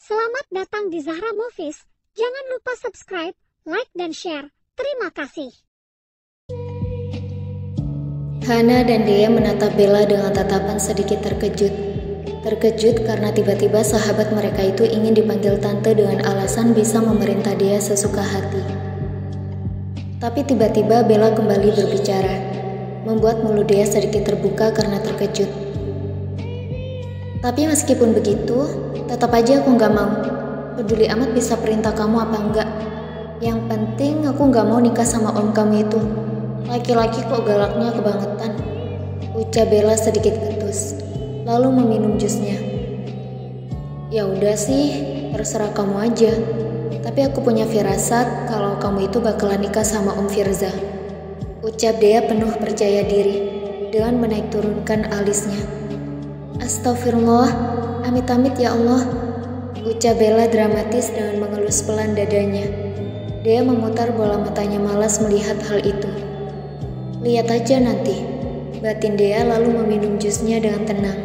Selamat datang di Zahra Movies. Jangan lupa subscribe, like, dan share. Terima kasih. Hana dan Dea menatap Bella dengan tatapan sedikit terkejut. Terkejut karena tiba-tiba sahabat mereka itu ingin dipanggil tante dengan alasan bisa memerintah Dea sesuka hati. Tapi tiba-tiba Bella kembali berbicara, membuat mulut Dea sedikit terbuka karena terkejut. Tapi meskipun begitu, tetap aja aku nggak mau. Peduli amat bisa perintah kamu apa enggak. Yang penting aku nggak mau nikah sama om kamu itu. Laki-laki kok galaknya kebangetan, ucap Bella sedikit ketus, lalu meminum jusnya. Ya udah sih, terserah kamu aja. Tapi aku punya firasat kalau kamu itu bakalan nikah sama Om Firza, ucap Dea penuh percaya diri dengan menaik turunkan alisnya. Astagfirullah, amit-amit ya Allah, ucap Bella dramatis dengan mengelus pelan dadanya. Dea memutar bola matanya malas melihat hal itu. Lihat aja nanti, batin Dea lalu meminum jusnya dengan tenang.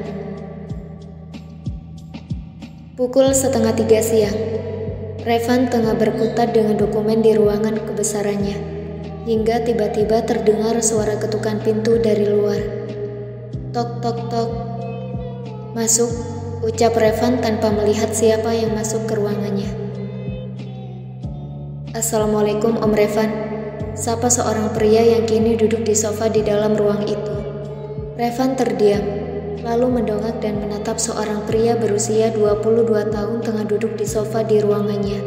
Pukul 2:30 siang, Revan tengah berkutat dengan dokumen di ruangan kebesarannya, hingga tiba-tiba terdengar suara ketukan pintu dari luar. Tok tok tok. Masuk, ucap Revan tanpa melihat siapa yang masuk ke ruangannya. Assalamualaikum Om Revan, sapa seorang pria yang kini duduk di sofa di dalam ruang itu. Revan terdiam, lalu mendongak dan menatap seorang pria berusia 22 tahun tengah duduk di sofa di ruangannya,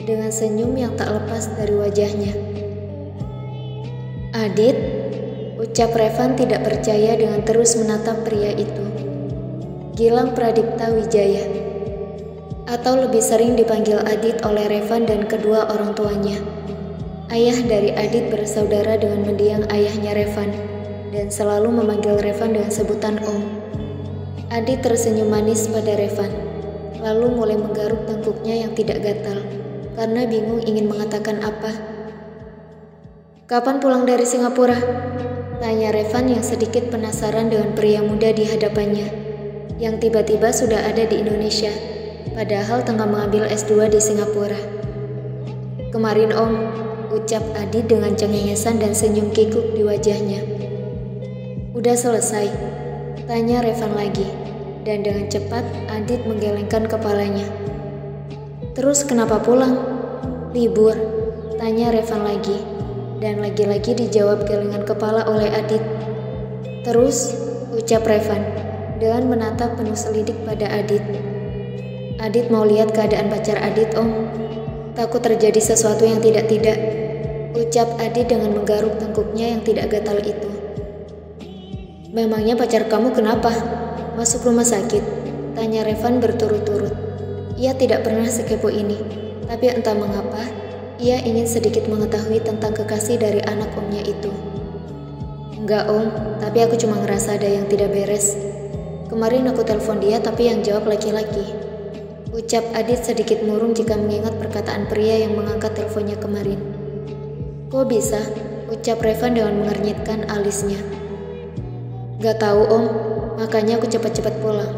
dengan senyum yang tak lepas dari wajahnya. Adit, ucap Revan tidak percaya dengan terus menatap pria itu. Gilang Pradipta Wijaya, atau lebih sering dipanggil Adit oleh Revan dan kedua orang tuanya. Ayah dari Adit bersaudara dengan mendiang ayahnya Revan, dan selalu memanggil Revan dengan sebutan Om. Adit tersenyum manis pada Revan, lalu mulai menggaruk tengkuknya yang tidak gatal, karena bingung ingin mengatakan apa. Kapan pulang dari Singapura? Tanya Revan yang sedikit penasaran dengan pria muda di hadapannya, yang tiba-tiba sudah ada di Indonesia, padahal tengah mengambil S2 di Singapura. Kemarin Om, ucap Adit dengan cengengesan dan senyum kikuk di wajahnya. Udah selesai? Tanya Revan lagi, dan dengan cepat Adit menggelengkan kepalanya. Terus kenapa pulang? Libur? Tanya Revan lagi, dan lagi-lagi dijawab gelengan kepala oleh Adit. Terus, ucap Revan dengan menatap penuh selidik pada Adit. Adit mau lihat keadaan pacar Adit Om. Takut terjadi sesuatu yang tidak-tidak, ucap Adit dengan menggaruk tengkuknya yang tidak gatal itu. Memangnya pacar kamu kenapa? Masuk rumah sakit? Tanya Revan berturut-turut. Ia tidak pernah sekepo ini, tapi entah mengapa, ia ingin sedikit mengetahui tentang kekasih dari anak omnya itu. Enggak Om, tapi aku cuma ngerasa ada yang tidak beres. Kemarin aku telepon dia tapi yang jawab laki-laki, ucap Adit sedikit murung jika mengingat perkataan pria yang mengangkat teleponnya kemarin. Kok bisa? Ucap Revan dengan mengernyitkan alisnya. Gak tahu Om, makanya aku cepat-cepat pulang,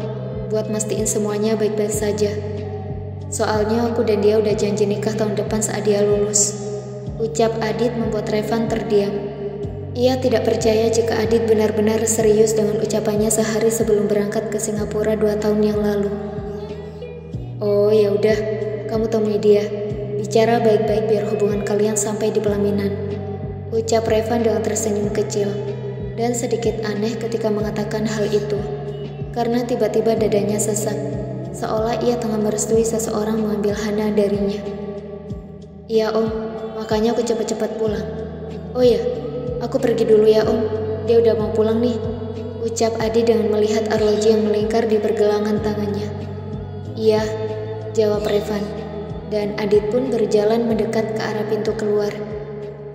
buat mastiin semuanya baik-baik saja. Soalnya aku dan dia udah janji nikah tahun depan saat dia lulus, ucap Adit membuat Revan terdiam. Ia tidak percaya jika Adit benar-benar serius dengan ucapannya sehari sebelum berangkat ke Singapura 2 tahun yang lalu. Oh ya udah, kamu temui dia. Bicara baik-baik biar hubungan kalian sampai di pelaminan, ucap Revan dengan tersenyum kecil, dan sedikit aneh ketika mengatakan hal itu, karena tiba-tiba dadanya sesak, seolah ia tengah merestui seseorang mengambil Hana darinya. Iya Om, makanya aku cepat-cepat pulang. Oh ya, aku pergi dulu ya Om, dia udah mau pulang nih, ucap Adit dengan melihat arloji yang melingkar di pergelangan tangannya. Iya, jawab Revan, dan Adit pun berjalan mendekat ke arah pintu keluar.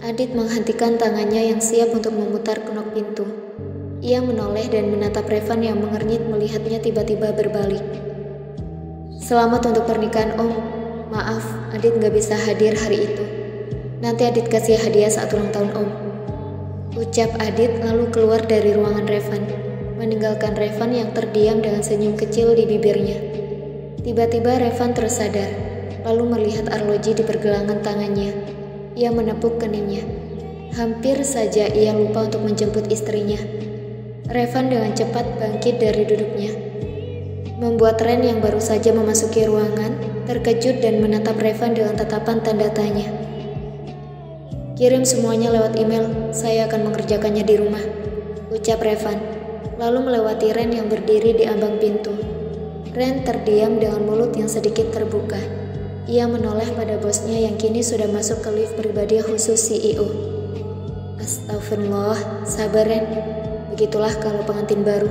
Adit menghentikan tangannya yang siap untuk memutar kenop pintu. Ia menoleh dan menatap Revan yang mengernyit melihatnya tiba-tiba berbalik. Selamat untuk pernikahan Om, maaf Adit gak bisa hadir hari itu. Nanti Adit kasih hadiah saat ulang tahun Om, ucap Adit lalu keluar dari ruangan Revan, meninggalkan Revan yang terdiam dengan senyum kecil di bibirnya. Tiba-tiba Revan tersadar, lalu melihat arloji di pergelangan tangannya. Ia menepuk keningnya. Hampir saja ia lupa untuk menjemput istrinya. Revan dengan cepat bangkit dari duduknya. Membuat Ren yang baru saja memasuki ruangan terkejut dan menatap Revan dengan tatapan tanda tanya. "Kirim semuanya lewat email, saya akan mengerjakannya di rumah," ucap Revan, lalu melewati Ren yang berdiri di ambang pintu. Ren terdiam dengan mulut yang sedikit terbuka. Ia menoleh pada bosnya yang kini sudah masuk ke lift pribadi khusus CEO. "Astagfirullah, sabar Ren, begitulah kalau pengantin baru,"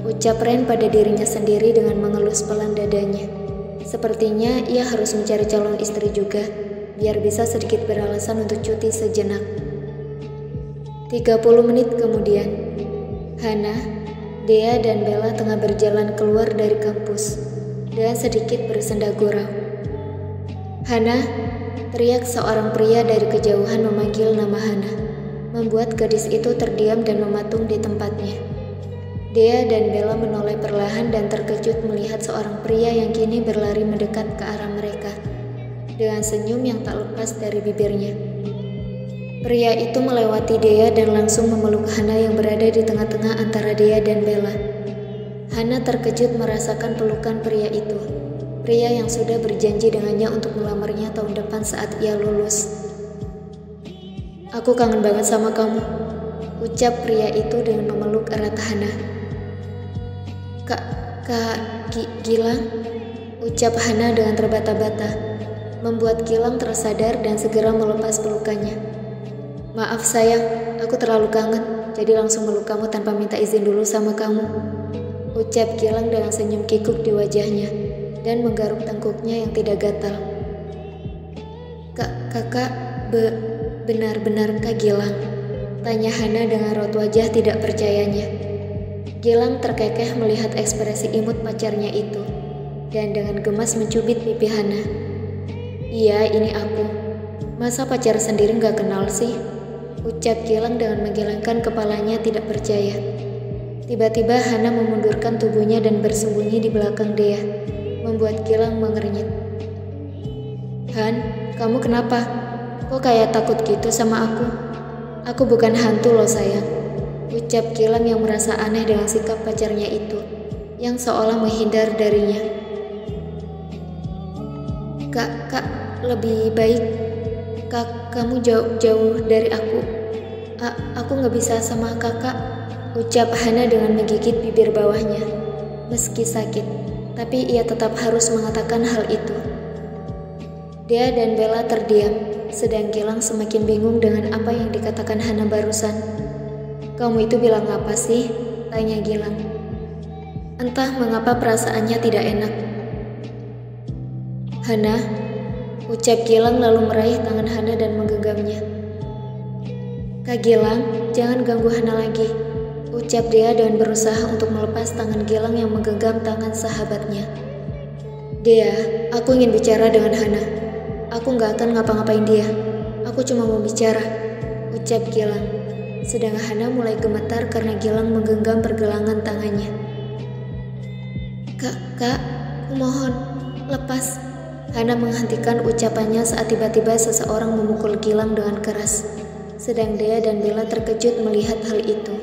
ucap Ren pada dirinya sendiri dengan mengelus pelan dadanya. Sepertinya ia harus mencari calon istri juga, biar bisa sedikit beralasan untuk cuti sejenak. 30 menit kemudian, Hana, Dea dan Bella tengah berjalan keluar dari kampus dengan sedikit bersenda gurau. "Hana!" teriak seorang pria dari kejauhan memanggil nama Hana, membuat gadis itu terdiam dan mematung di tempatnya. Dea dan Bella menoleh perlahan dan terkejut melihat seorang pria yang kini berlari mendekat ke arah mereka, dengan senyum yang tak lepas dari bibirnya. Pria itu melewati Dea dan langsung memeluk Hana yang berada di tengah-tengah antara Dea dan Bella. Hana terkejut merasakan pelukan pria itu, pria yang sudah berjanji dengannya untuk melamarnya tahun depan saat ia lulus. "Aku kangen banget sama kamu," ucap pria itu dengan memeluk erat Hana. Kak Gilang," ucap Hana dengan terbata-bata, membuat Gilang tersadar dan segera melepas pelukannya. "Maaf sayang, aku terlalu kangen, jadi langsung meluk kamu tanpa minta izin dulu sama kamu," ucap Gilang dengan senyum kikuk di wajahnya dan menggaruk tengkuknya yang tidak gatal. Kakak, benar-benar Kak Gilang?" tanya Hana dengan raut wajah tidak percayanya. Gilang terkekeh melihat ekspresi imut pacarnya itu, dan dengan gemas mencubit pipi Hana. "Iya, ini aku. Masa pacar sendiri gak kenal sih?" ucap Gilang dengan menggelengkan kepalanya tidak percaya. Tiba-tiba Hana memundurkan tubuhnya dan bersembunyi di belakang Dea, membuat Gilang mengernyit. "Han, kamu kenapa? Kok kayak takut gitu sama aku?" "Aku bukan hantu loh sayang," ucap Gilang yang merasa aneh dengan sikap pacarnya itu, yang seolah menghindar darinya. Kak, lebih baik kamu jauh dari aku. Aku gak bisa sama kakak," ucap Hana dengan menggigit bibir bawahnya. Meski sakit, tapi ia tetap harus mengatakan hal itu. Dea dan Bella terdiam, sedang Gilang semakin bingung dengan apa yang dikatakan Hana barusan. "Kamu itu bilang apa sih?" tanya Gilang. Entah mengapa perasaannya tidak enak. "Hana," ucap Gilang lalu meraih tangan Hana dan menggenggamnya. "Kak Gilang, jangan ganggu Hana lagi," ucap Dea dan berusaha untuk melepas tangan Gilang yang menggenggam tangan sahabatnya. "Dea, aku ingin bicara dengan Hana. Aku gak akan ngapa-ngapain dia. Aku cuma mau bicara," ucap Gilang. Sedang Hana mulai gemetar karena Gilang menggenggam pergelangan tangannya. Kak, mohon, lepas." Hana menghentikan ucapannya saat tiba-tiba seseorang memukul Gilang dengan keras. Sedang Dea dan Bella terkejut melihat hal itu.